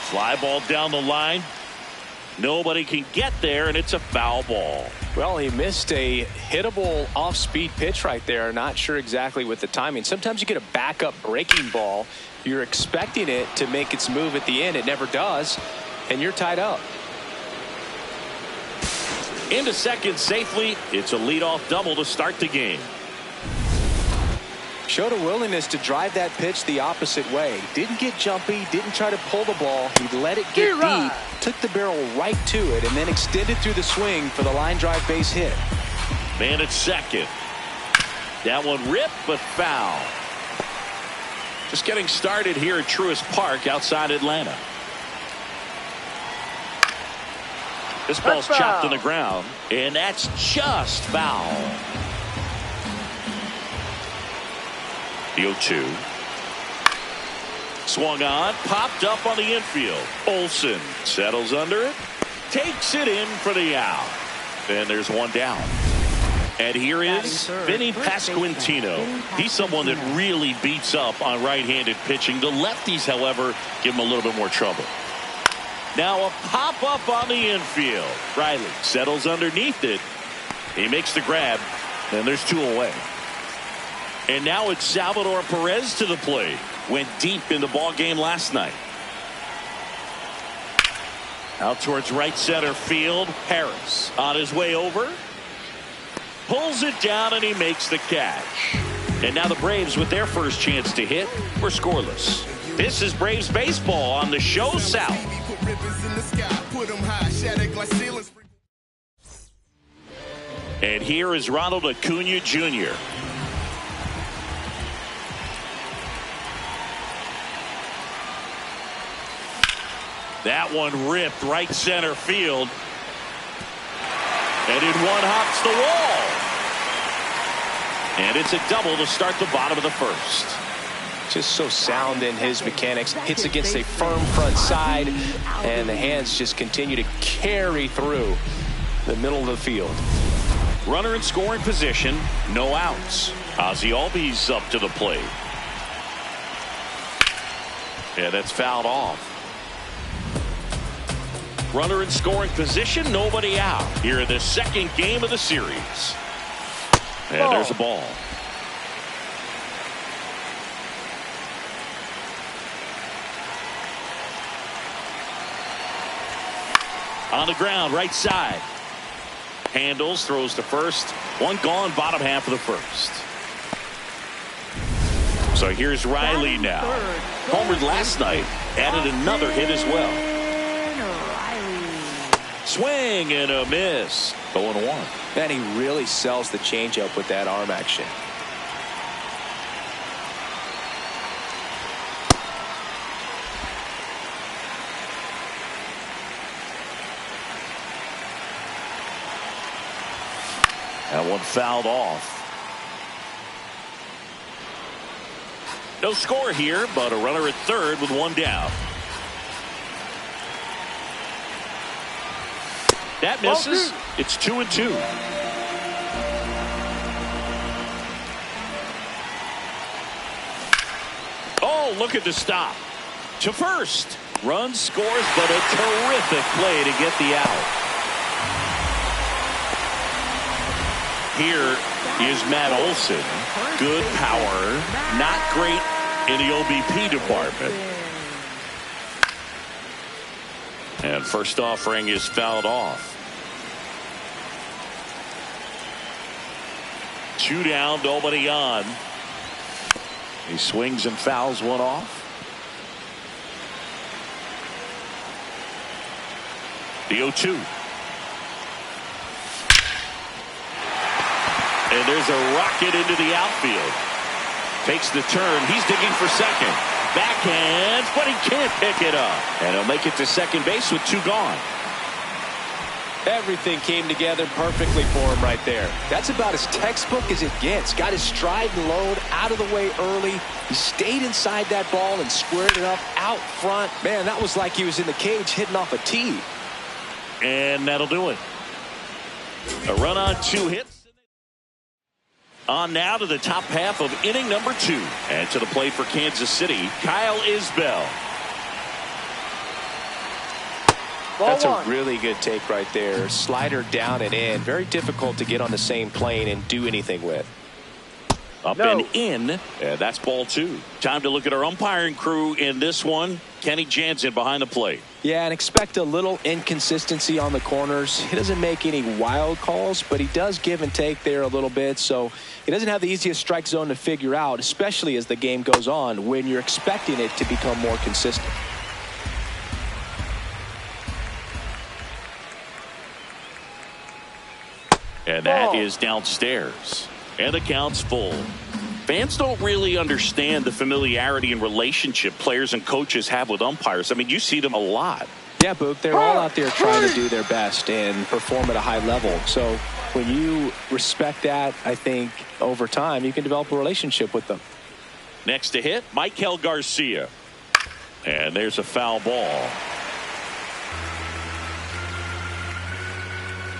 Fly ball down the line. Nobody can get there, and it's a foul ball. Well, he missed a hittable off-speed pitch right there. Not sure exactly with the timing. Sometimes you get a backup breaking ball. You're expecting it to make its move at the end. It never does, and you're tied up. Into second safely. It's a leadoff double to start the game. Showed a willingness to drive that pitch the opposite way. Didn't get jumpy, didn't try to pull the ball. He let it get deep, took the barrel right to it, and then extended through the swing for the line drive base hit. Man at second. That one ripped, but foul. Just getting started here at Truist Park outside Atlanta. This ball's chopped on the ground, and that's just foul. The 0-2. Swung on, popped up on the infield. Olson settles under it, takes it in for the out. And there's one down. And here is Vinny Pasquantino. He's someone that really beats up on right-handed pitching. The lefties, however, give him a little bit more trouble. Now a pop-up on the infield. Riley settles underneath it. He makes the grab, and there's two away. And now it's Salvador Perez to the plate. Went deep in the ball game last night. Out towards right center field. Harris on his way over. Pulls it down, and he makes the catch. And now the Braves, with their first chance to hit, were scoreless. This is Braves baseball on the Show South. And here is Ronald Acuna Jr. That one ripped right center field. And in one hops the wall. And it's a double to start the bottom of the first. Just so sound in his mechanics. Hits against a firm front side, and the hands just continue to carry through the middle of the field. Runner in scoring position, no outs. Ozzie Albies up to the plate. Yeah, that's fouled off. Runner in scoring position, nobody out. Here in the second game of the series. And there's a ball. On the ground, right side. Handles, throws to first. One gone, bottom half of the first. So here's Riley now. Homered last night, added another hit as well. Swing and a miss. 0-1. And he really sells the changeup with that arm action. That one fouled off. No score here, but a runner at third with one down. That misses. It's 2-2. Oh, look at the stop. To first. Run scores, but a terrific play to get the out. Here is Matt Olson. Good power. Not great in the OBP department. And first offering is fouled off. 2 down, nobody on. He swings and fouls one off. The 0-2. And there's a rocket into the outfield. Takes the turn. He's digging for second. Backhands, but he can't pick it up. And he'll make it to second base with 2 gone. Everything came together perfectly for him right there. That's about as textbook as it gets. Got his stride and load out of the way early. He stayed inside that ball and squared it up out front. Man, that was like he was in the cage hitting off a tee. And that'll do it. A run on 2 hits. On now to the top half of inning number 2. And to the plate for Kansas City, Kyle Isbell. That's a really good take right there. Slider down and in. Very difficult to get on the same plane and do anything with. Up and in, and that's ball 2. Time to look at our umpiring crew in this one. Kenny Jansen behind the plate. Yeah, and expect a little inconsistency on the corners. He doesn't make any wild calls, but he does give and take there a little bit. So he doesn't have the easiest strike zone to figure out, especially as the game goes on when you're expecting it to become more consistent. And that is downstairs. And the count's full. Fans don't really understand the familiarity and relationship players and coaches have with umpires. I mean, you see them a lot. Yeah, Boog, they're all out there trying to do their best and perform at a high level. So when you respect that, I think over time you can develop a relationship with them. Next to hit, Michael Garcia. And there's a foul ball.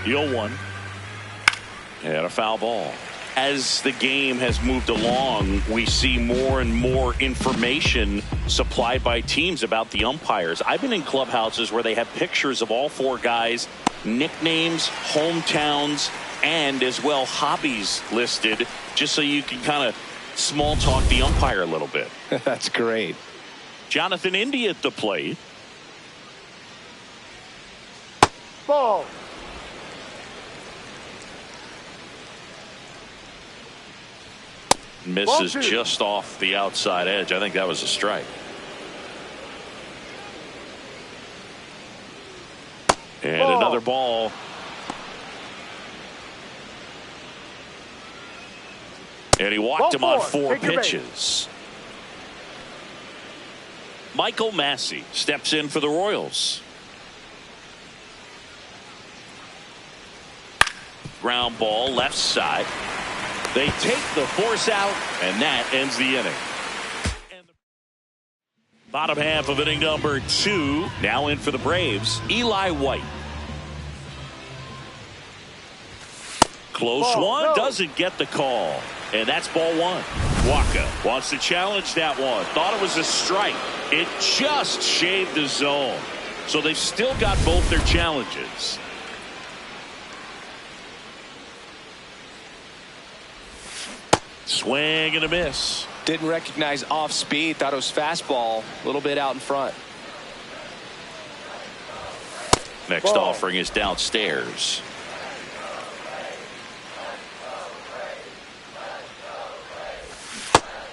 0-1. And a foul ball. As the game has moved along, we see more and more information supplied by teams about the umpires. I've been in clubhouses where they have pictures of all 4 guys, nicknames, hometowns, and as well hobbies listed, just so you can kind of small talk the umpire a little bit. That's great. Jonathan Indy at the plate. Ball. Misses just off the outside edge. I think that was a strike. And another ball. And he walked him on 4 pitches. Michael Massey steps in for the Royals. Ground ball left side. They take the force out, and that ends the inning. Bottom half of inning number 2. Now in for the Braves, Eli White. Close one, doesn't get the call. And that's ball 1. Waka wants to challenge that one. Thought it was a strike. It just shaved the zone. So they've still got both their challenges. Swing and a miss. Didn't recognize off speed. Thought it was fastball. A little bit out in front. Next offering is downstairs.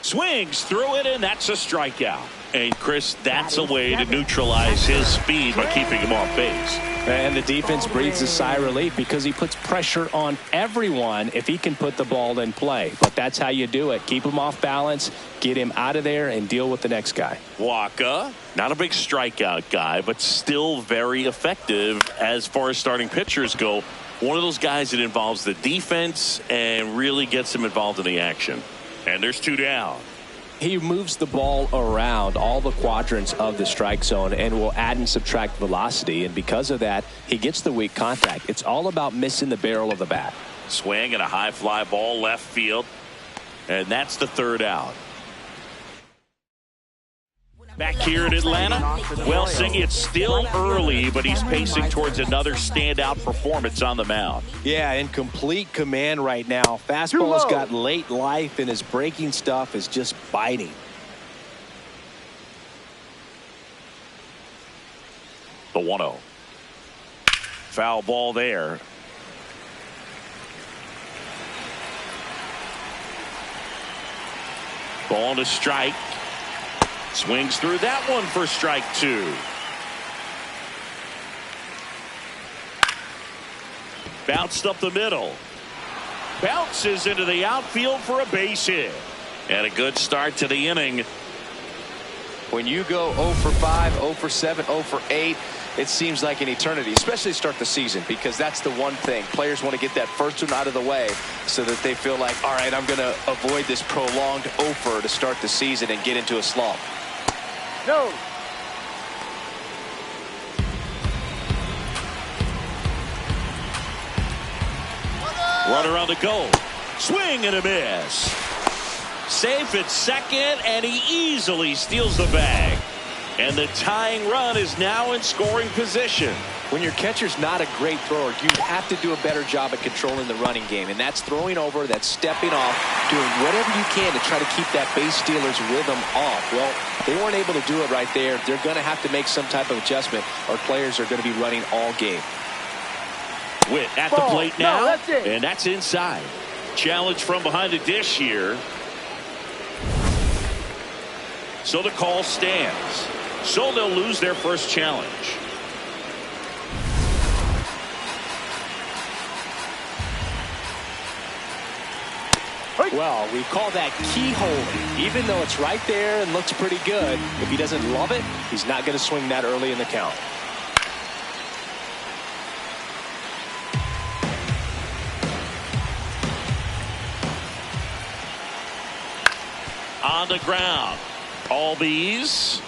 Swings through it, and that's a strikeout. And Chris, that's a way to neutralize his speed by keeping him off base. And the defense breathes a sigh of relief because he puts pressure on everyone if he can put the ball in play. But that's how you do it. Keep him off balance, get him out of there, and deal with the next guy. Waka, not a big strikeout guy, but still very effective as far as starting pitchers go. One of those guys that involves the defense and really gets him involved in the action. And there's 2 down. He moves the ball around all the quadrants of the strike zone and will add and subtract velocity. And because of that, he gets the weak contact. It's all about missing the barrel of the bat. Swing and a high fly ball left field. And that's the 3rd out. Back here in Atlanta, well, Siggy, it's still early, but he's pacing towards another standout performance on the mound. Yeah, in complete command right now. Fastball's got late life, and his breaking stuff is just biting. The 1-0. Foul ball there. Ball to strike. Swings through that one for strike 2. Bounced up the middle. Bounces into the outfield for a base hit. And a good start to the inning. When you go 0 for 5, 0 for 7, 0 for 8, it seems like an eternity, especially to start the season, because that's the one thing. Players want to get that first one out of the way so that they feel like, all right, I'm going to avoid this prolonged 0 for to start the season and get into a slump. No. Runner on the go. Swing and a miss. Safe at second, and he easily steals the bag. And the tying run is now in scoring position. When your catcher's not a great thrower, you have to do a better job at controlling the running game. And that's throwing over, that's stepping off, doing whatever you can to try to keep that base stealer's rhythm off. Well, they weren't able to do it right there. They're going to have to make some type of adjustment, or players are going to be running all game. Witt at the plate now, and that's inside. Challenge from behind the dish here. So the call stands. So they'll lose their first challenge. Well, we call that keyhole. Even though it's right there and looks pretty good, if he doesn't love it, he's not going to swing that early in the count. On the ground, Albies,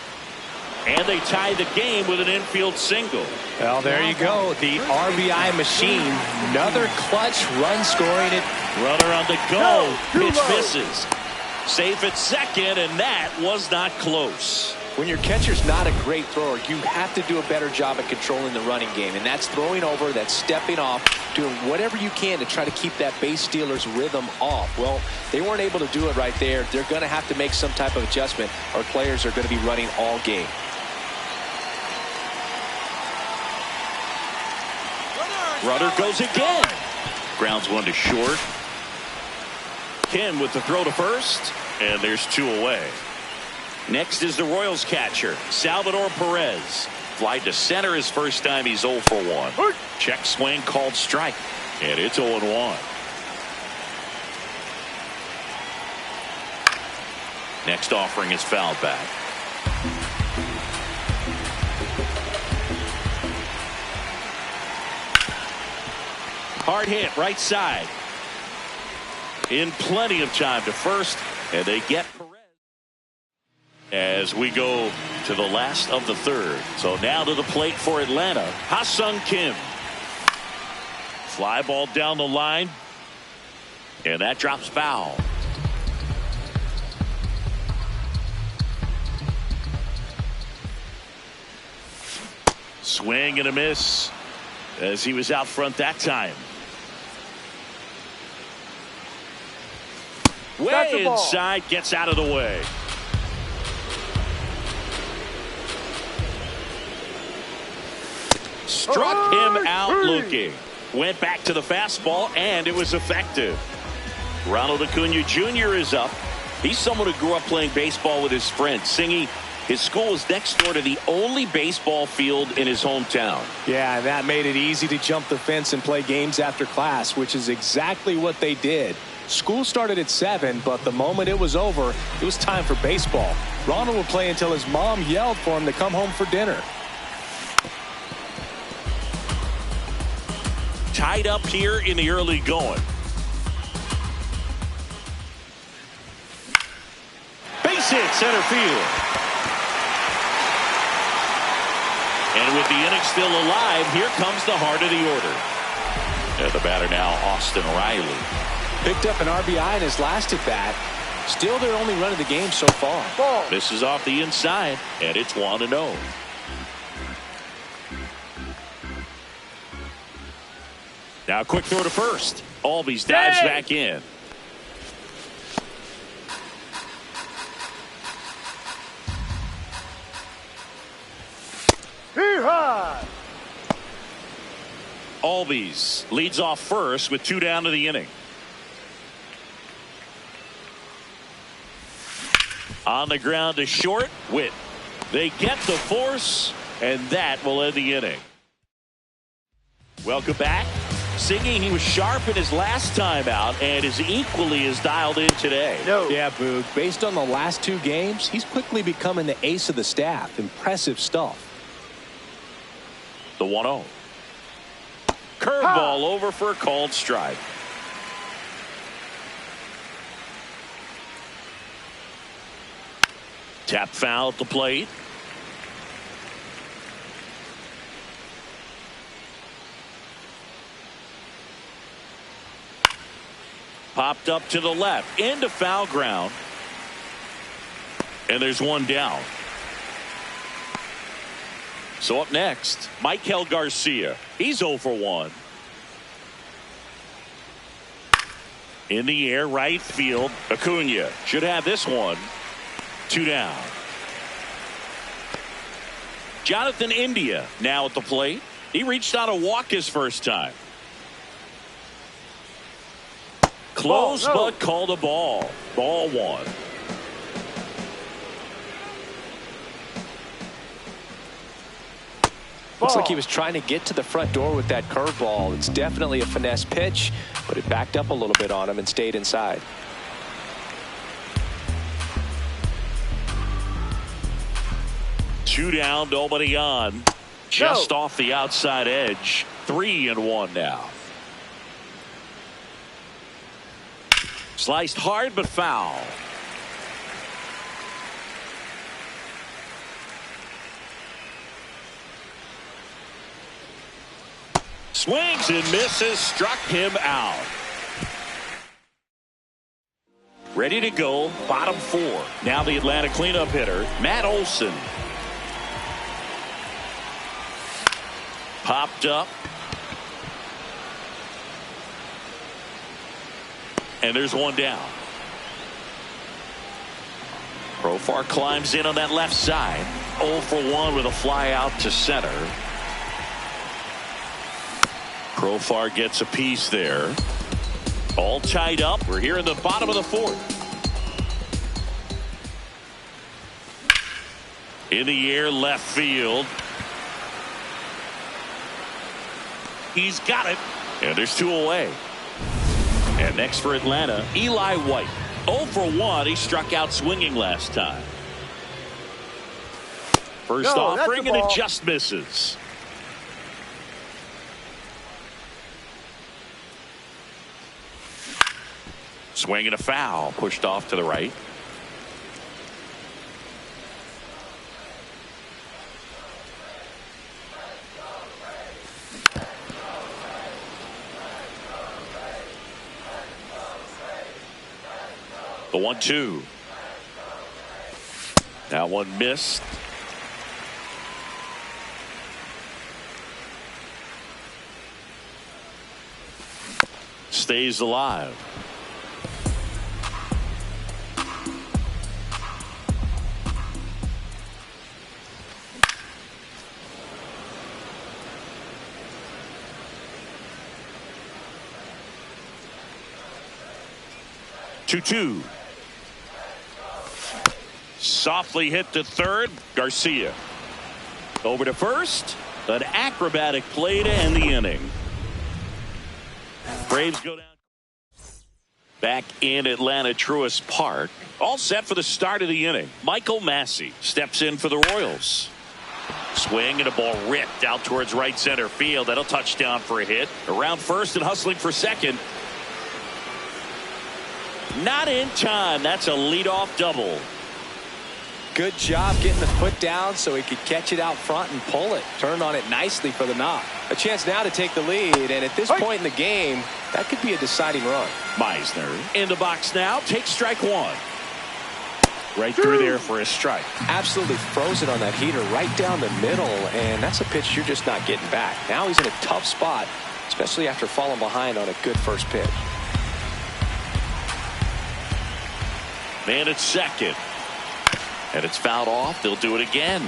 and they tie the game with an infield single. Well, there you go, the RBI machine. Another clutch run scoring it. Runner on the go. Pitch misses. Safe at second, and that was not close. When your catcher's not a great thrower, you have to do a better job at controlling the running game. And that's throwing over, that's stepping off, doing whatever you can to try to keep that base stealer's rhythm off. Well, they weren't able to do it right there. They're going to have to make some type of adjustment, or players are going to be running all game. Runner goes again. Grounds one to short. Kim with the throw to first, and there's two away. Next is the Royals catcher, Salvador Perez. Fly to center his first time. He's 0 for 1. Check swing called strike, and it's 0-1. Next offering is fouled back. Hard hit right side. In plenty of time to first, and they get Perez. As we go to the last of the third. So now to the plate for Atlanta, Ha-Seong Kim. Fly ball down the line, and that drops foul. Swing and a miss as he was out front that time. Way inside, gets out of the way. Struck him out looking. Went back to the fastball, and it was effective. Ronald Acuna Jr. is up. He's someone who grew up playing baseball with his friends. Singy, his school is next door to the only baseball field in his hometown. Yeah, and that made it easy to jump the fence and play games after class, which is exactly what they did. School started at 7, but the moment it was over, it was time for baseball. Ronald would play until his mom yelled for him to come home for dinner. Tied up here in the early going. Base hit center field. And with the inning still alive, here comes the heart of the order. And the batter now, Austin Riley. Picked up an RBI in his last at bat. Still their only run of the game so far. This is off the inside, and it's 1-0. Now quick throw to first. Albies dives back in. Albies leads off first with 2 down to the inning. On the ground to short. Witt. They get the force, and that will end the inning. Welcome back. Singy, he was sharp in his last time out and is equally as dialed in today. Yeah, Boog. Based on the last 2 games, he's quickly becoming the ace of the staff. Impressive stuff. The 1-0. Curveball over for a called strike. Tap foul at the plate. Popped up to the left into foul ground, and there's 1 down. So up next, Michael Garcia. He's 0 for 1. In the air, right field. Acuna should have this one. 2 down. Jonathan India now at the plate. He reached out a walk his first time. Close, but called a ball. Ball 1. Looks like he was trying to get to the front door with that curveball. It's definitely a finesse pitch, but it backed up a little bit on him and stayed inside. Two down, nobody on. Just off the outside edge. 3-1 now. Sliced hard but foul. Swings and misses, struck him out. Ready to go, bottom 4. Now the Atlanta cleanup hitter, Matt Olson. Popped up. And there's one down. Profar climbs in on that left side. 0 for 1 with a fly out to center. Profar gets a piece there. All tied up. We're here in the bottom of the 4th. In the air, left field. He's got it. And there's 2 away. And next for Atlanta, Eli White. 0 for 1. He struck out swinging last time. First offering, and it just misses. Swing and a foul, pushed off to the right. The 1-2. That one missed. Stays alive. Two. Softly hit to third. Garcia. Over to first. An acrobatic play to end the inning. Braves go down. Back in Atlanta Truist Park. All set for the start of the inning. Michael Massey steps in for the Royals. Swing and a ball ripped out towards right center field. That'll touch down for a hit. Around first and hustling for second. Not in time. That's a leadoff double. Good job getting the foot down so he could catch it out front and pull it. Turned on it nicely for the knock. A chance now to take the lead, and at this point in the game, that could be a deciding run. Meisner in the box now. Takes strike 1. Right through there for a strike. Absolutely frozen on that heater right down the middle, and that's a pitch you're just not getting back. Now he's in a tough spot, especially after falling behind on a good first pitch. Man at second. And it's fouled off. They'll do it again.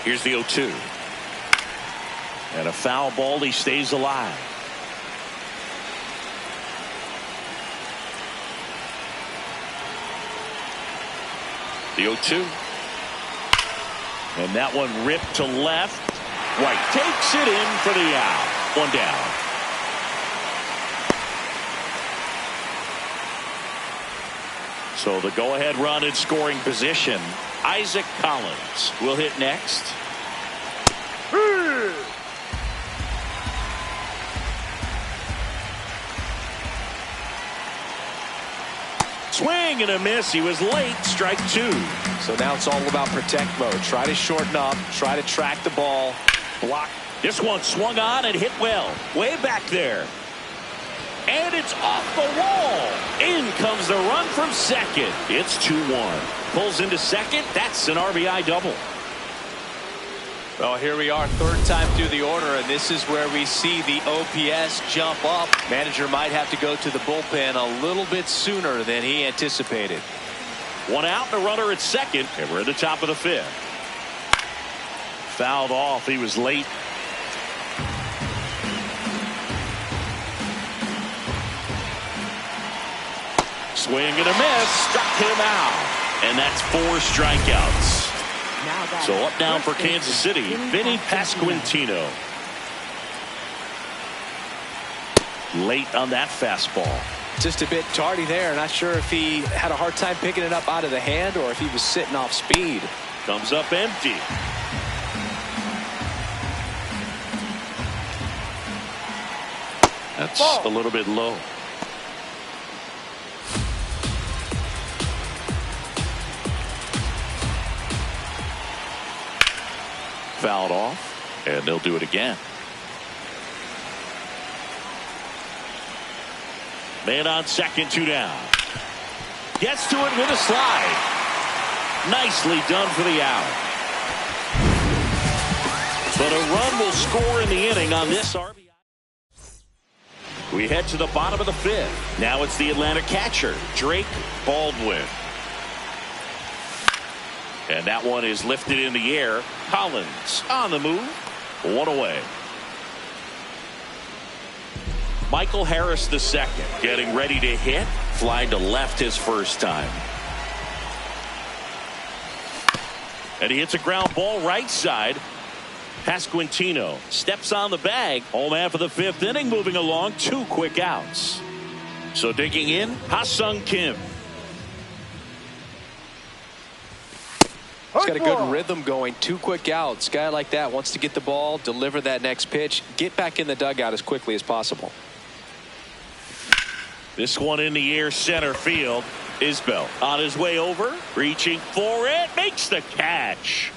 Here's the 0-2. And a foul ball. He stays alive. The 0-2. And that one ripped to left. White takes it in for the out. One down. So the go-ahead run in scoring position. Isaac Collins will hit next. Swing and a miss. He was late. Strike 2. So now it's all about protect mode. Try to shorten up. Try to track the ball. Block. This one swung on and hit well. Way back there. And it's off the wall. In comes the run from second. It's 2-1. pulls into second. That's an RBI double. Well, here we are, third time through the order, and this is where we see the OPS jump up. Manager might have to go to the bullpen a little bit sooner than he anticipated. One out and a runner at second, and we're at the top of the fifth. Fouled off. He was late. Swing and a miss. Struck him out. And that's 4 strikeouts. So up now for Kansas City, Vinny Pasquantino. Late on that fastball. Just a bit tardy there. Not sure if he had a hard time picking it up out of the hand or if he was sitting off speed. Comes up empty. That's a little bit low. Fouled off, and they'll do it again. Man on second, 2 down. Gets to it with a slide. Nicely done for the out. But a run will score in the inning on this RBI. We head to the bottom of the fifth. Now it's the Atlanta catcher, Drake Baldwin. And that one is lifted in the air. Collins on the move. 1 away. Michael Harris II getting ready to hit. Flying to left his first time. And he hits a ground ball right side. Pasquantino steps on the bag. Home half of the fifth inning moving along. 2 quick outs. So digging in, Ha-Sung Kim. He's got a good rhythm going. 2 quick outs. Guy like that wants to get the ball, deliver that next pitch, get back in the dugout as quickly as possible. This one in the air, center field. Isbell on his way over, reaching for it, makes the catch.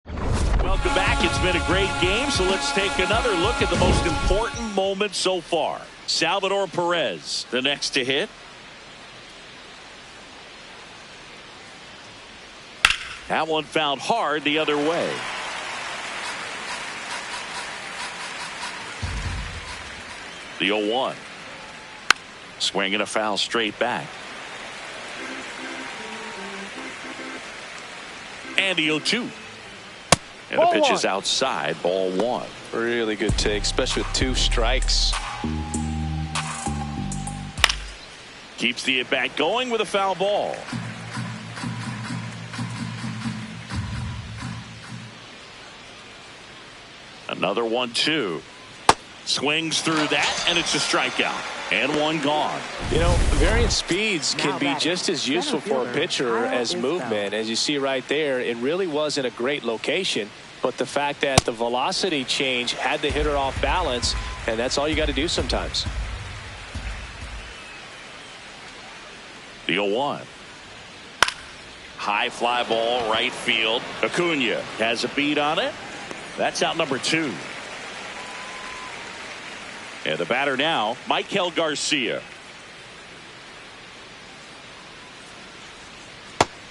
Welcome back. It's been a great game, so let's take another look at the most important moment so far. Salvador Perez, the next to hit. That one found hard the other way. The 0-1. Swinging a foul straight back. And the 0-2. And the pitch is outside. Ball 1. Really good take, especially with 2 strikes. Keeps the at-bat going with a foul ball. Another 1-2. Swings through that, and it's a strikeout. And 1 gone. You know, varying speeds can be just as useful for a pitcher as movement. As you see right there, it really was in a great location. But the fact that the velocity change had the hitter off balance, and that's all you got to do sometimes. The 0-1. High fly ball, right field. Acuna has a beat on it. That's out number 2. And the batter now, Michael Garcia.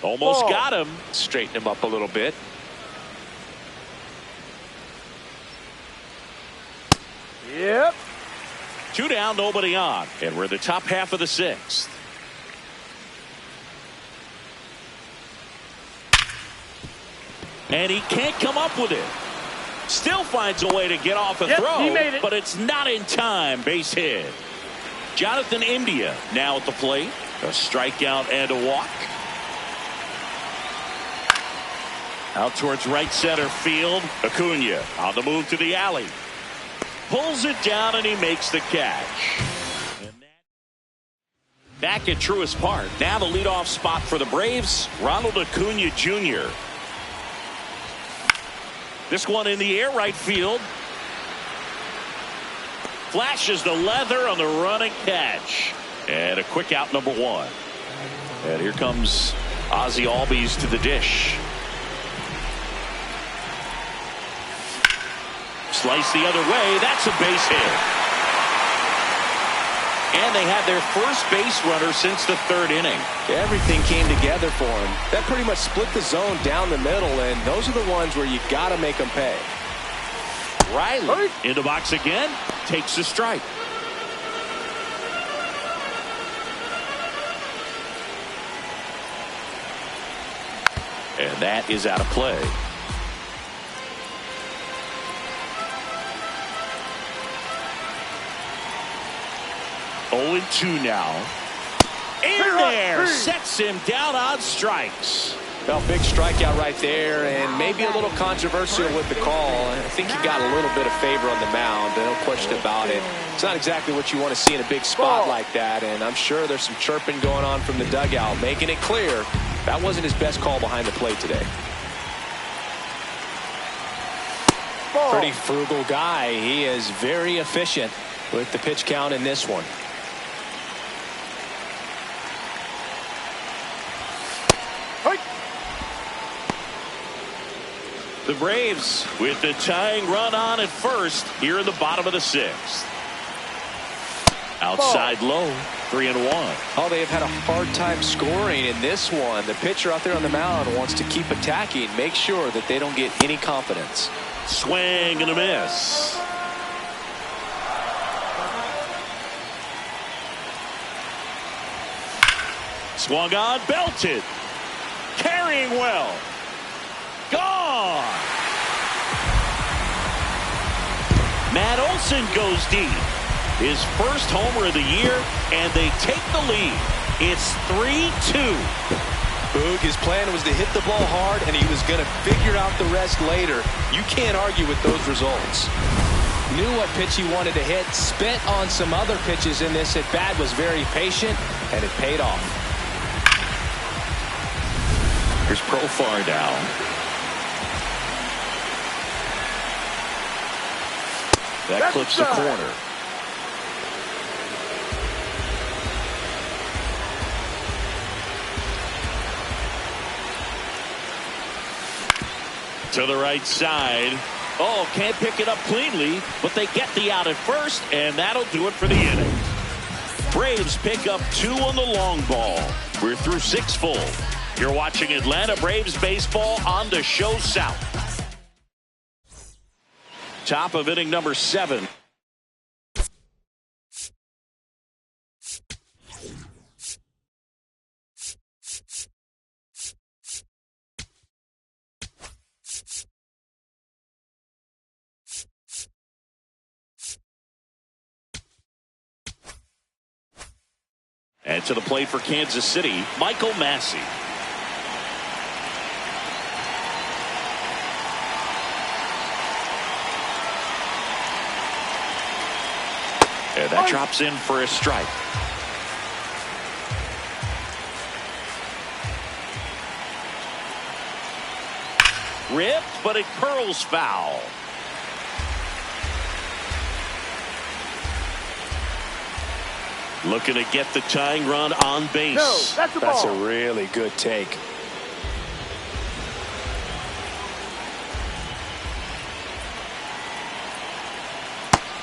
Almost got him. Straighten him up a little bit. Yep. 2 down, nobody on. And we're in the top half of the 6th. And he can't come up with it. Still finds a way to get off a throw, he made it. But it's not in time. Base hit. Jonathan India now at the plate. A strikeout and a walk. Out towards right center field. Acuna on the move to the alley. Pulls it down and he makes the catch. Back at Truist Park. Now the leadoff spot for the Braves. Ronald Acuna Jr. This one in the air, right field. Flashes the leather on the running catch. And a quick out, number 1. And here comes Ozzie Albies to the dish. Slice the other way. That's a base hit. And they had their first base runner since the third inning. Everything came together for him. That pretty much split the zone down the middle, and those are the ones where you got to make them pay. Riley in the box again, takes a strike. And that is out of play. 0-2 now. In there, sets him down on strikes. Well, big strikeout right there, and maybe a little controversial with the call. I think he got a little bit of favor on the mound, no question about it. It's not exactly what you want to see in a big spot like that, and I'm sure there's some chirping going on from the dugout, making it clear that wasn't his best call behind the plate today. Pretty frugal guy. He is very efficient with the pitch count in this one. The Braves with the tying run on at first here in the bottom of the sixth. Outside low, 3-1. Oh, they have had a hard time scoring in this one. The pitcher out there on the mound wants to keep attacking, make sure that they don't get any confidence. Swing and a miss. Swung on, belted. Carrying well. Gone. Matt Olson goes deep. His first homer of the year, and they take the lead. It's 3-2. Boog, his plan was to hit the ball hard, and he was going to figure out the rest later. You can't argue with those results. Knew what pitch he wanted to hit, spent on some other pitches in this at bat, was very patient, and it paid off. Here's Profar down. That clips the corner. To the right side. Oh, can't pick it up cleanly, but they get the out at first, and that'll do it for the inning. Braves pick up 2 on the long ball. We're through 6 full. You're watching Atlanta Braves baseball on the Show South. Top of inning number 7. And to the plate for Kansas City, Michael Massey. And that drops in for a strike. Ripped, but it curls foul. Looking to get the tying run on base. No, that's a ball. That's a really good take.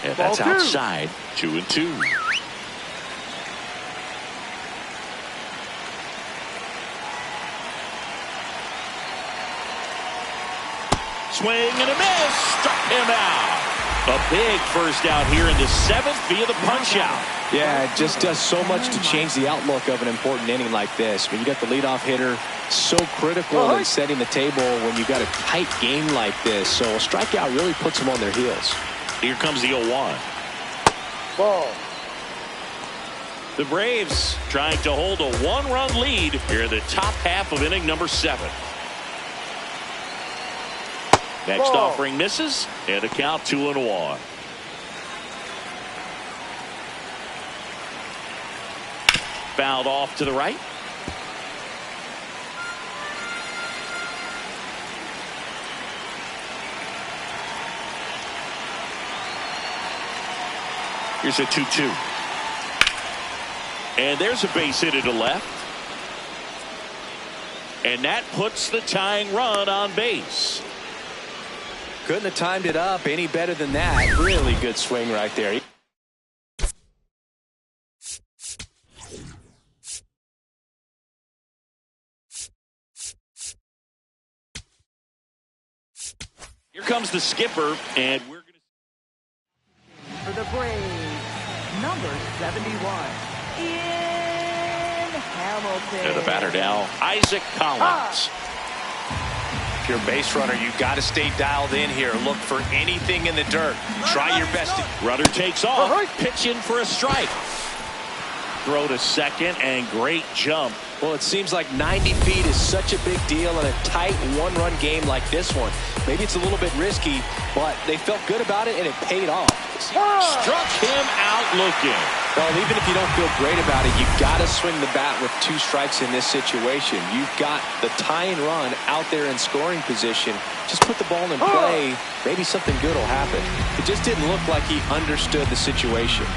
And that's outside. 2-2. Swing and a miss. Struck him out. A big first out here in the 7th via the punch out. Yeah, it just does so much to change the outlook of an important inning like this. When you got the leadoff hitter, so critical in setting the table when you got a tight game like this. So a strikeout really puts them on their heels. Here comes the 0-1. Ball. The Braves trying to hold a 1-run lead here in the top half of inning number 7. Next offering misses, and a count 2-1. Fouled off to the right. Here's a 2-2. And there's a base hit to left. And that puts the tying run on base. Couldn't have timed it up any better than that. Really good swing right there. Here comes the skipper, and we're going to for the Braves, number 71, Ian Hamilton. And the batter now, Isaac Collins. If you're a base runner, you've got to stay dialed in here. Look for anything in the dirt. Try your best. Runner takes off, pitching for a strike. Throw to second, and great jump. Well, it seems like 90 feet is such a big deal in a tight one-run game like this one. Maybe it's a little bit risky, but they felt good about it, and it paid off. Struck him out looking. Well, even if you don't feel great about it, you've got to swing the bat with 2 strikes in this situation. You've got the tying run out there in scoring position. Just put the ball in play. Maybe something good will happen. It just didn't look like he understood the situation.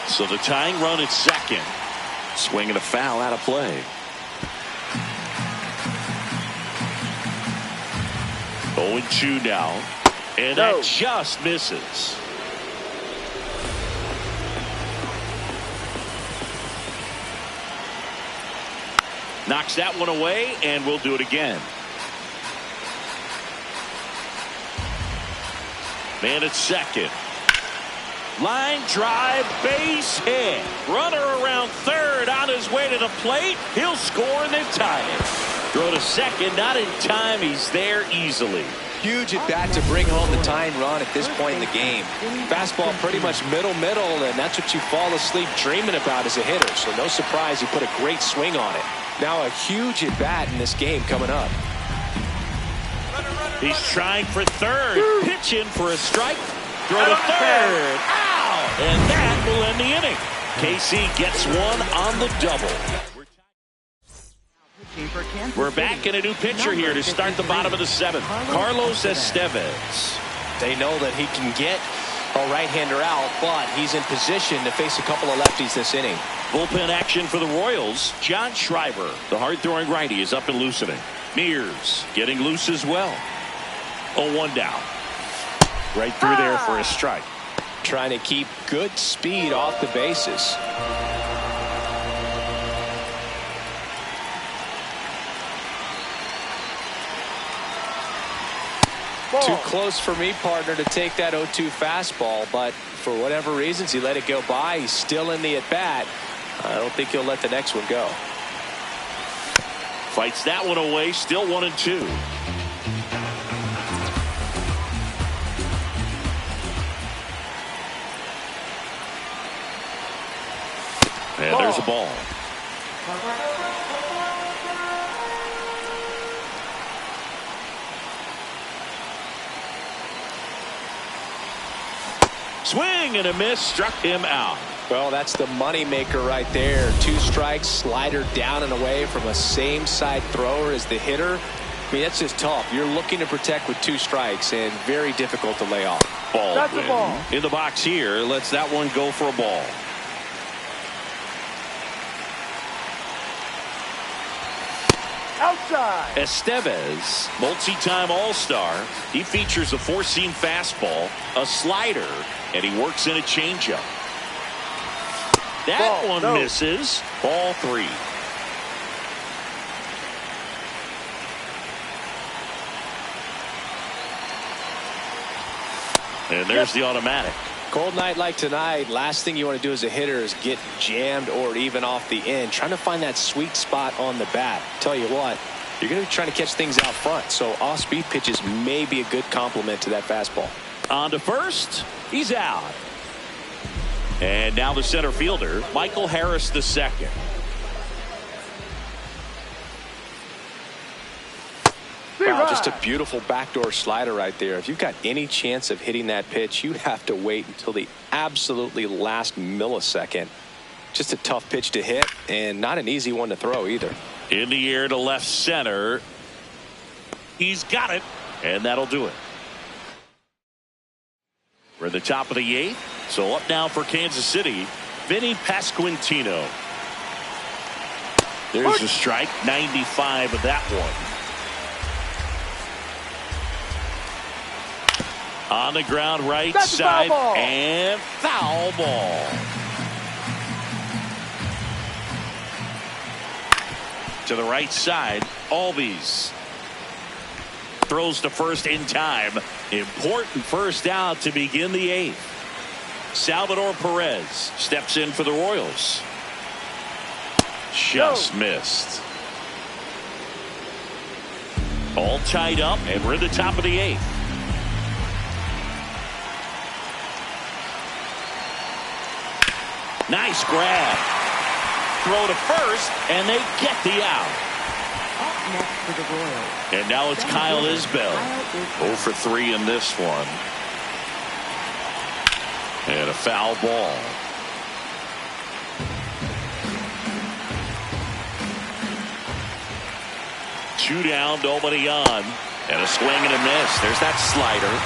So the tying run at second. Swinging a foul out of play. 0-2 now. And that just misses. Knocks that one away, and we'll do it again. Man at second. Line drive, base hit. Runner around third on his way to the plate. He'll score, and they've tied it. Throw to second, not in time. He's there easily. Huge at bat to bring home the tying run at this point in the game. Fastball pretty much middle, and that's what you fall asleep dreaming about as a hitter. So no surprise he put a great swing on it. Now a huge at bat in this game coming up. He's trying for third. Pitching for a strike. Throw to third. Ow! And that will end the inning. KC gets one on the double. We're back in a new pitcher here to start the bottom of the 7th. Carlos Estevez. They know that he can get a right-hander out, but he's in position to face a couple of lefties this inning. Bullpen action for the Royals. John Schreiber, the hard-throwing righty, is up and loosening. Mears getting loose as well. 0-1 down. Right through there for a strike. Trying to keep good speed off the bases. Too close for me, partner, to take that 0-2 fastball, but for whatever reasons he let it go by. He's still in the at-bat. I don't think he'll let the next one go. Fights that one away. Still 1-2. And there's a ball. Swing and a miss, struck him out. Well, that's the money maker right there. 2 strikes, slider down and away from a same side thrower as the hitter. I mean, that's just tough. You're looking to protect with 2 strikes and very difficult to lay off. That's a ball. In the box here, lets that one go for a ball. Outside. Estevez, multi-time All-Star. He features a 4-seam fastball, a slider, and he works in a changeup. That one misses. Ball 3. And there's the automatic. Cold night like tonight, last thing you want to do as a hitter is get jammed or even off the end. Trying to find that sweet spot on the bat. Tell you what, you're going to be trying to catch things out front, so off-speed pitches may be a good complement to that fastball. On to first. He's out. And now the center fielder, Michael Harris II. Wow, just a beautiful backdoor slider right there. If you've got any chance of hitting that pitch, you have to wait until the absolutely last millisecond. Just a tough pitch to hit and not an easy one to throw either. In the air to left center. He's got it, and that'll do it. We're at the top of the 8th. So up now for Kansas City, Vinny Pasquantino. There's a strike, 95 of that one. On the ground right side, and foul ball. To the right side, Albies throws to first in time. Important first out to begin the 8th. Salvador Perez steps in for the Royals. Just missed. All tied up, and we're at the top of the 8th. Nice grab. Throw to first, and they get the out. Up next for the Royals. And now it's Kyle Isbell. 0 for 3 in this one. And a foul ball. Two down, nobody on. And a swing and a miss. There's that slider.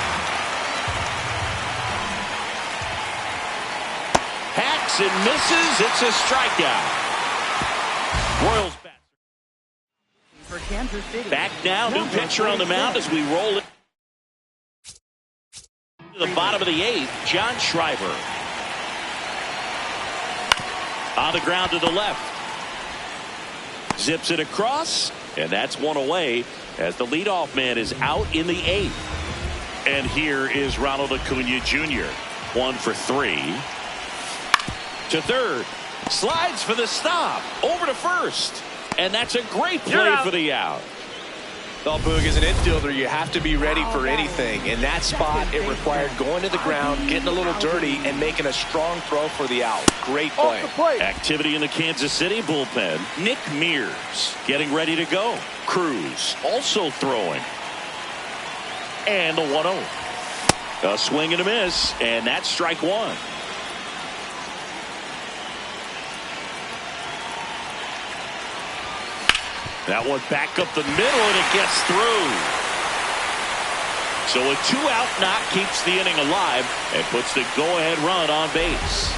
Hacks and misses. It's a strikeout. Royals back. For Kansas City. Back now, new pitcher on the mound as we roll it to the bottom of the 8th. John Schreiber. On the ground to the left. Zips it across, and that's one away as the leadoff man is out in the 8th. And here is Ronald Acuna Jr. 1 for 3. To third. Slides for the stop. Over to first. And that's a great play for the out. Well, Boog, as an infielder, you have to be ready for anything. In that spot, it required going to the ground, getting a little dirty, and making a strong throw for the out. Great play. Activity in the Kansas City bullpen. Nick Mears getting ready to go. Cruz also throwing. And the 1-0. A swing and a miss, and that's strike one. That one back up the middle, and it gets through. So a 2-out knock keeps the inning alive and puts the go-ahead run on base.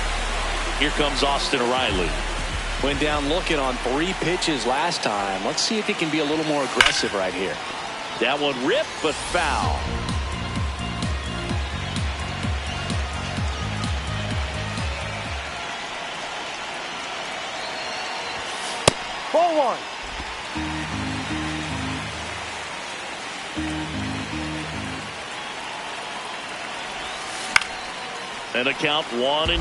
Here comes Austin Riley. Went down looking on 3 pitches last time. Let's see if he can be a little more aggressive right here. That one ripped, but foul. Ball 1. And a count 1-2.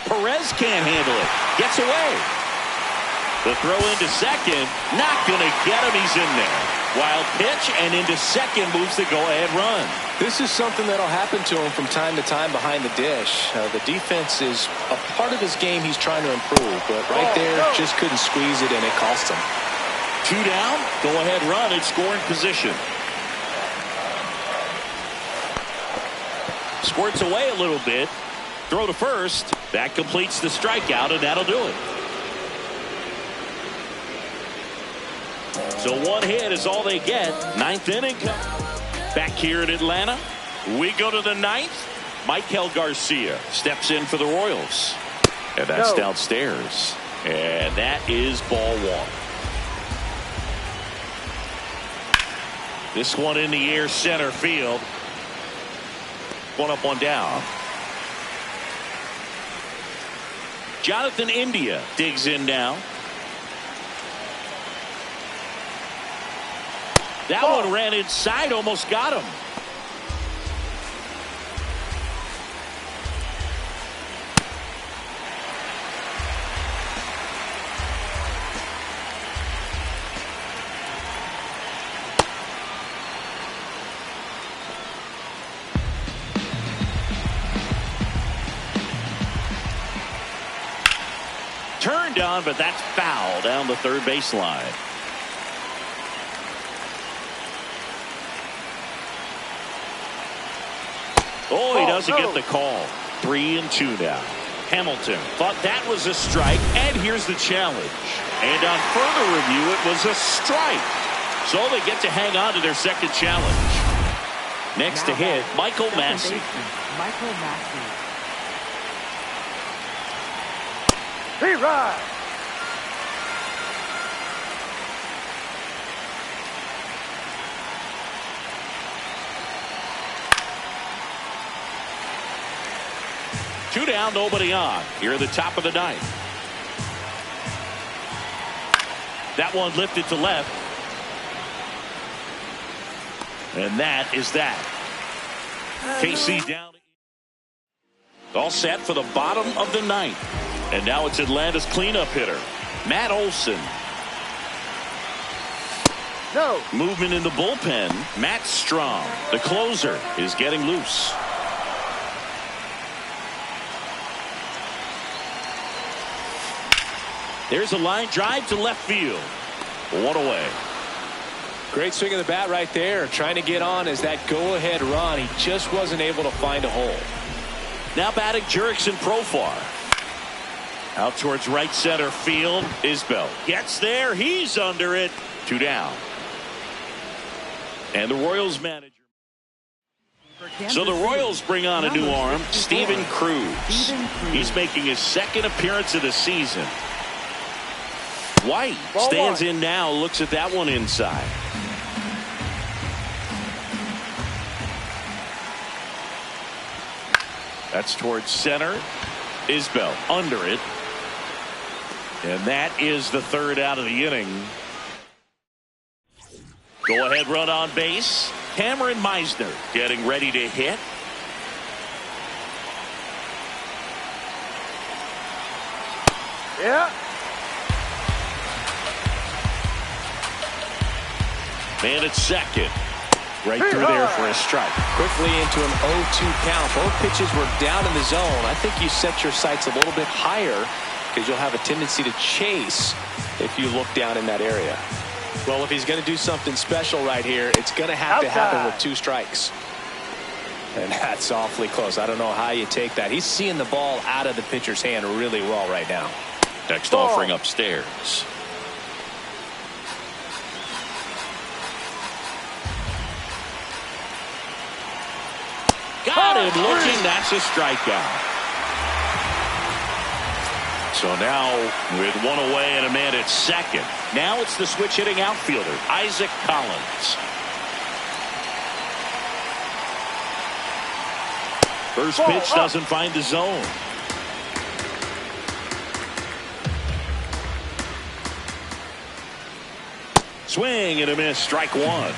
Perez can't handle it. Gets away. The throw into second. Not going to get him. He's in there. Wild pitch, and into second moves the go-ahead run. This is something that'll happen to him from time to time behind the dish. The defense is a part of his game he's trying to improve, but right there just couldn't squeeze it, and it cost him. 2 down, go ahead run in scoring position. Squirts away a little bit. Throw to first. That completes the strikeout, and that'll do it. So 1 hit is all they get. 9th inning. Back here in Atlanta, we go to the 9th. Michael Garcia steps in for the Royals. And that's downstairs. And that is ball 1. This one in the air, center field. 1 up, 1 down. Jonathan India digs in now. That one ran inside, almost got him. Turned on, but that's foul down the third baseline. Oh, he doesn't get the call. 3-2 now. Hamilton thought that was a strike, and here's the challenge. And on further review, it was a strike. So they get to hang on to their second challenge. Next to hit, Michael Massey. Michael Massey. He rides. 2 down, nobody on. Here at the top of the ninth. That one lifted to left. And that is that. KC down. All set for the bottom of the ninth. And now it's Atlanta's cleanup hitter, Matt Olson. No. Movement in the bullpen. Matt Strom, the closer, is getting loose. There's a line drive to left field. 1 away. Great swing of the bat right there. Trying to get on as that go-ahead run. He just wasn't able to find a hole. Now batting Jurickson Profar. Out towards right center field. Isbell gets there. He's under it. 2 down. And the Royals manager. So the Royals bring on a new arm, Steven Cruz. He's making his second appearance of the season. White stands in now, looks at that one inside. That's towards center. Isbell under it. And that is the third out of the inning. Go ahead run on base. Cameron Meisner getting ready to hit. Yeah. Man at second. Right through there for a strike. Quickly into an 0-2 count. Both pitches were down in the zone. I think you set your sights a little bit higher because you'll have a tendency to chase if you look down in that area. Well, if he's going to do something special right here, it's going to have to happen with 2 strikes. And that's awfully close. I don't know how you take that. He's seeing the ball out of the pitcher's hand really well right now. Next offering upstairs. Got him looking. That's a strikeout. So now with 1 away and a man at second. Now it's the switch hitting outfielder, Isaac Collins. First pitch doesn't find the zone. Swing and a miss, strike 1.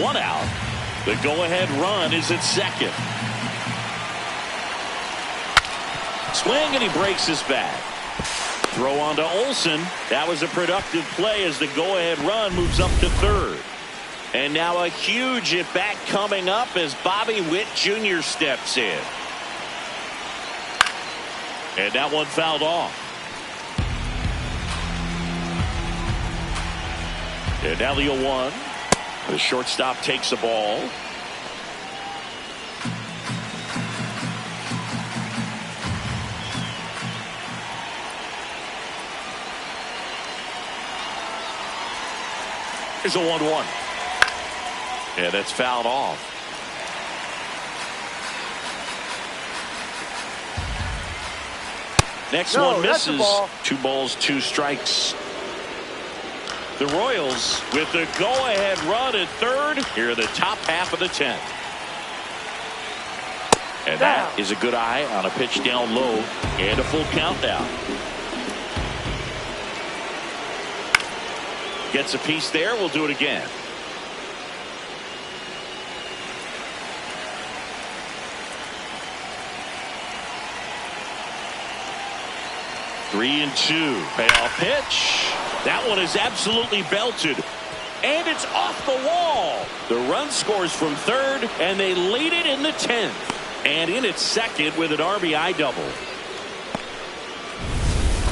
One out. The go-ahead run is at second. Swing and he breaks his bat. Throw on to Olson. That was a productive play as the go-ahead run moves up to third. And now a huge at-bat coming up as Bobby Witt Jr. steps in. And that one fouled off. And now the 0-1. The shortstop takes the ball. Here's a 1-1. Yeah, that's fouled off. Next one misses. 2 balls, 2 strikes. The Royals with the go-ahead run at third. Here in the top half of the 10th. And that is a good eye on a pitch down low and a full countdown. Gets a piece there. We'll do it again. Three and 2. Payoff pitch. That one is absolutely belted. And it's off the wall. The run scores from third, and they lead it in the 10th. And in at second with an RBI double.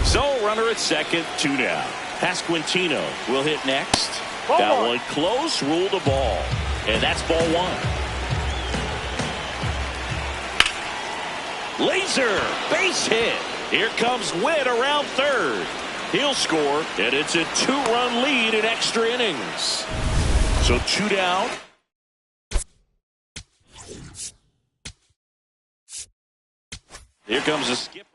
So runner at second, 2 down. Pasquantino will hit next. That one close, ruled a ball. And that's ball 1. Laser, base hit. Here comes Witt around third. He'll score, and it's a 2-run lead in extra innings. So 2 down. Here comes a skipper.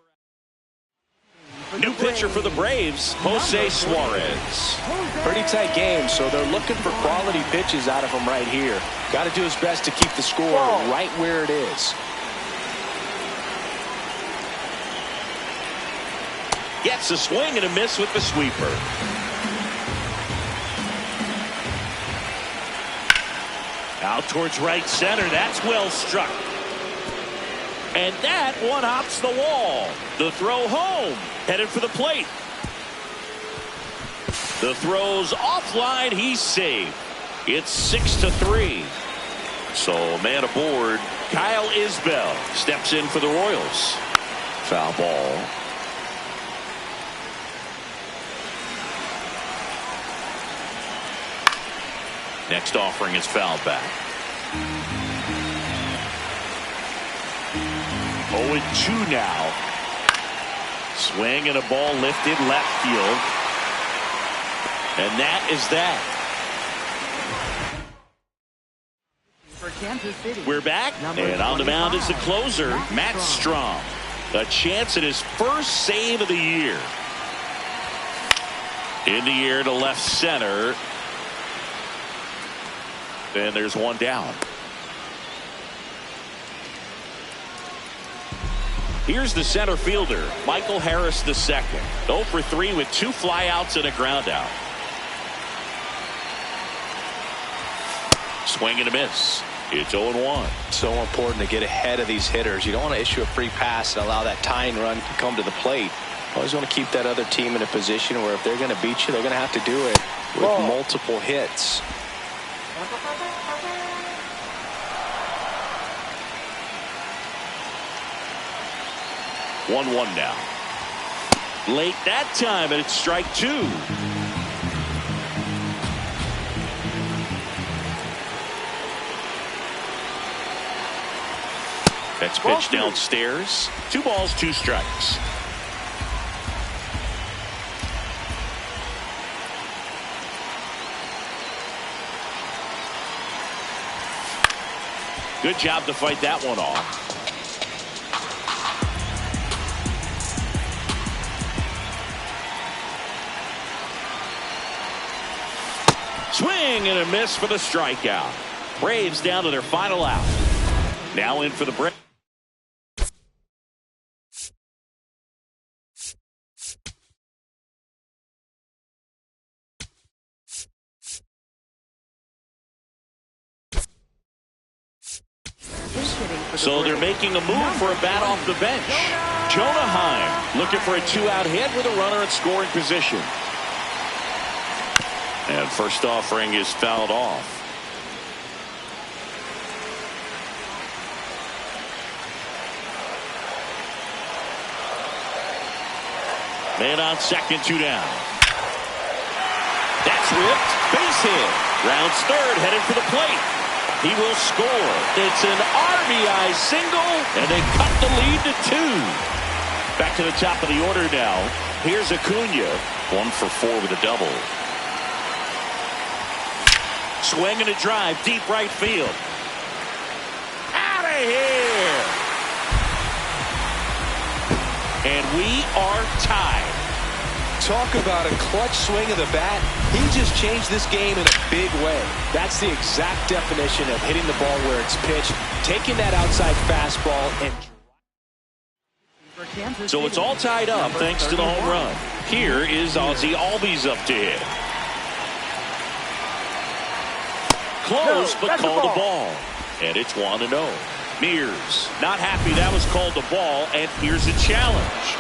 New pitcher for the Braves, Jose Suarez. Pretty tight game, so they're looking for quality pitches out of him right here. Got to do his best to keep the score right where it is. Gets a swing and a miss with the sweeper. Out towards right center. That's well struck. And that one hops the wall. The throw home. Headed for the plate. The throw's offline. He's saved. It's 6-3. So man aboard. Kyle Isbell steps in for the Royals. Foul ball. Next offering is fouled back. 0-2 now. Swing and a ball lifted left field. And that is that. For Kansas City. We're back, and on the mound is the closer, Matt Strahm. A chance at his first save of the year. In the air to left center. And there's one down. Here's the center fielder, Michael Harris II. 0 for 3 with 2 flyouts and a ground out. Swing and a miss. It's 0-1. So important to get ahead of these hitters. You don't want to issue a free pass and allow that tying run to come to the plate. Always want to keep that other team in a position where if they're going to beat you, they're going to have to do it with multiple hits. One now. Late that time, and it's strike 2. That's pitch downstairs. 2 balls, 2 strikes. Good job to fight that one off. Swing and a miss for the strikeout. Braves down to their final out. Now in for the break. So they're making a move for a bat off the bench. Jonah Heim looking for a 2-out hit with a runner in scoring position. And first offering is fouled off. Man on second, 2 down. That's whipped. Base hit. Rounds third, headed for the plate. He will score. It's an RBI single, and they cut the lead to 2. Back to the top of the order now. Here's Acuna. 1 for 4 with a double. Swing and a drive, deep right field. Out of here! And we are tied. Talk about a clutch swing of the bat. He just changed this game in a big way. That's the exact definition of hitting the ball where it's pitched, taking that outside fastball, and so it's all tied up thanks to the home run. Here is Ozzie Albies up to hit. Close, but called a ball. And it's 1-0. Mears not happy that was called a ball, and here's a challenge.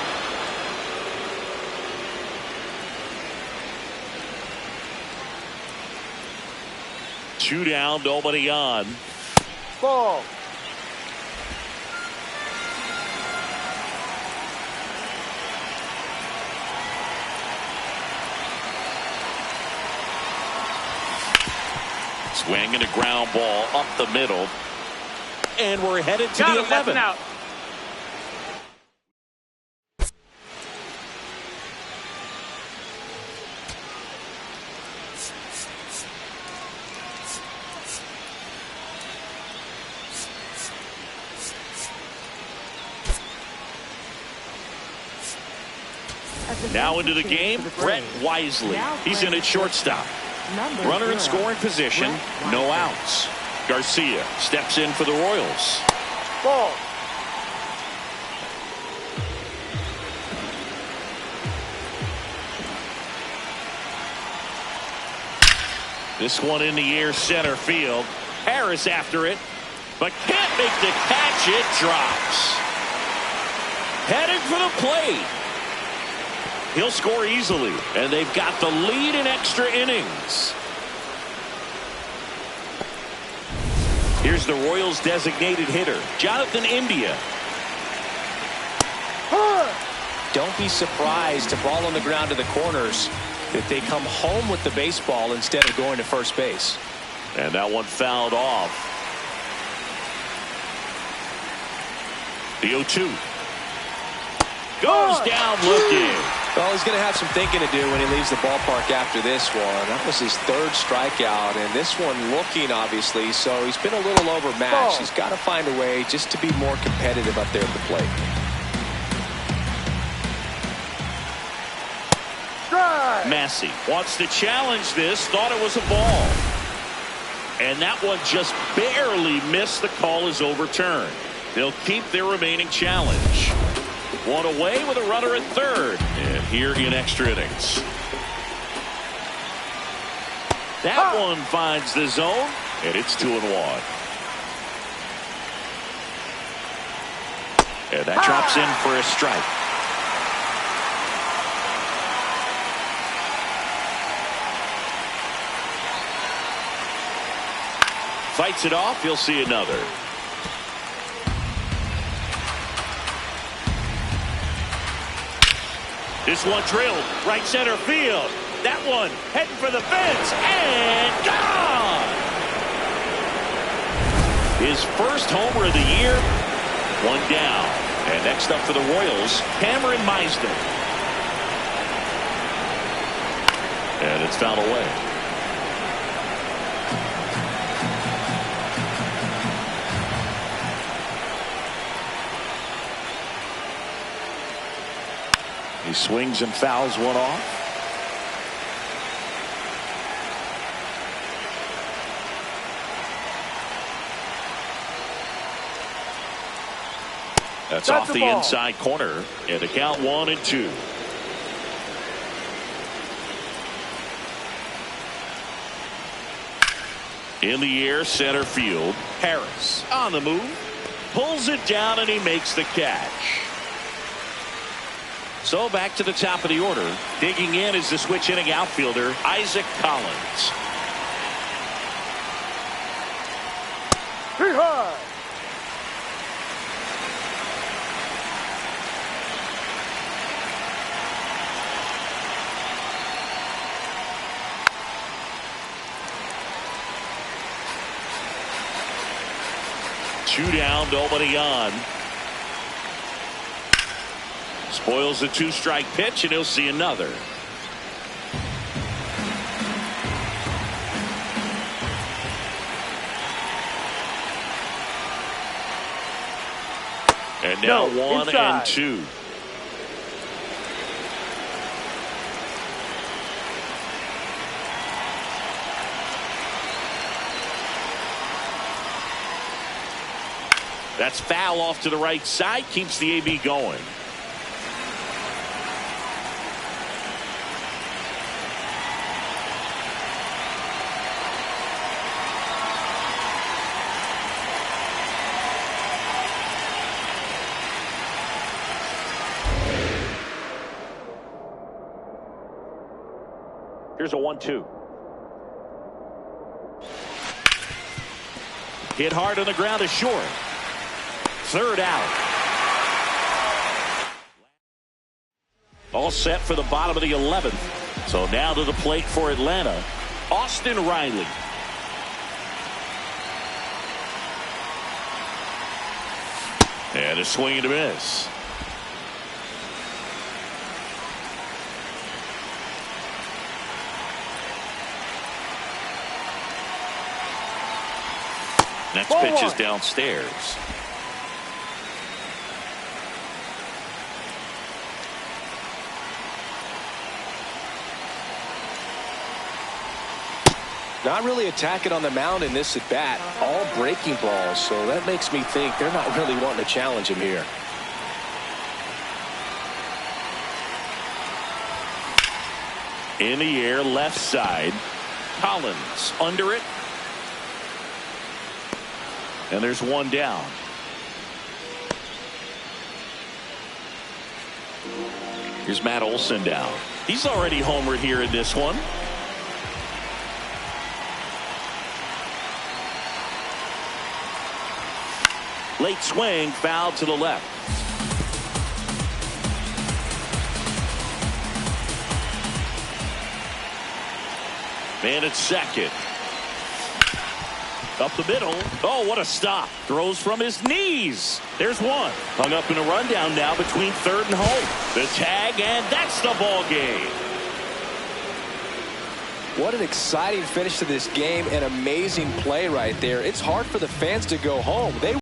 Two down, nobody on. Ball. Swing and a ground ball up the middle. And we're headed to the 11th. Out. Now into the game, Brett Wisely. He's in at shortstop. Runner in scoring position, no outs. Garcia steps in for the Royals. Ball. This one in the air, center field. Harris after it, but can't make the catch. It drops. Headed for the plate. He'll score easily, and they've got the lead in extra innings. Here's the Royals' designated hitter, Jonathan India. Don't be surprised to ball on the ground to the corners if they come home with the baseball instead of going to first base. And that one fouled off. The 0-2. Goes down looking. Well, he's going to have some thinking to do when he leaves the ballpark after this one. That was his third strikeout, and this one looking, obviously, so he's been a little overmatched. He's got to find a way just to be more competitive up there at the plate. Massey wants to challenge this, thought it was a ball. And that one just barely missed. The call is overturned. They'll keep their remaining challenge. One away with a runner at third. And here in extra innings. That one finds the zone, and it's 2-1. And that drops in for a strike. Fights it off. You'll see another. This one drilled right center field. That one heading for the fence and gone. His first homer of the year. One down. And next up for the Royals, Cameron Meisner. And it's fouled away. He swings and fouls one off. That's off the inside corner, and the count 1-2. In the air, center field. Harris on the move, pulls it down, and he makes the catch. So back to the top of the order. Digging in is the switch hitting outfielder, Isaac Collins. Two down, nobody on. Spoils the two-strike pitch, and he'll see another. And now 1-2. That's foul off to the right side, keeps the AB going. Here's a 1-2. Hit hard on the ground is short. Third out. All set for the bottom of the 11th. So now to the plate for Atlanta, Austin Riley. And a swing and a miss. Next pitch is downstairs. Not really attacking on the mound in this at bat. All breaking balls, so that makes me think they're not really wanting to challenge him here. In the air, left side. Collins under it. And there's one down. Here's Matt Olson down. He's already homered here in this one. Late swing, foul to the left. Man at second. Up the middle. Oh, what a stop. Throws from his knees. There's one. Hung up in a rundown now between third and home. The tag, and that's the ball game. What an exciting finish to this game. An amazing play right there. It's hard for the fans to go home. They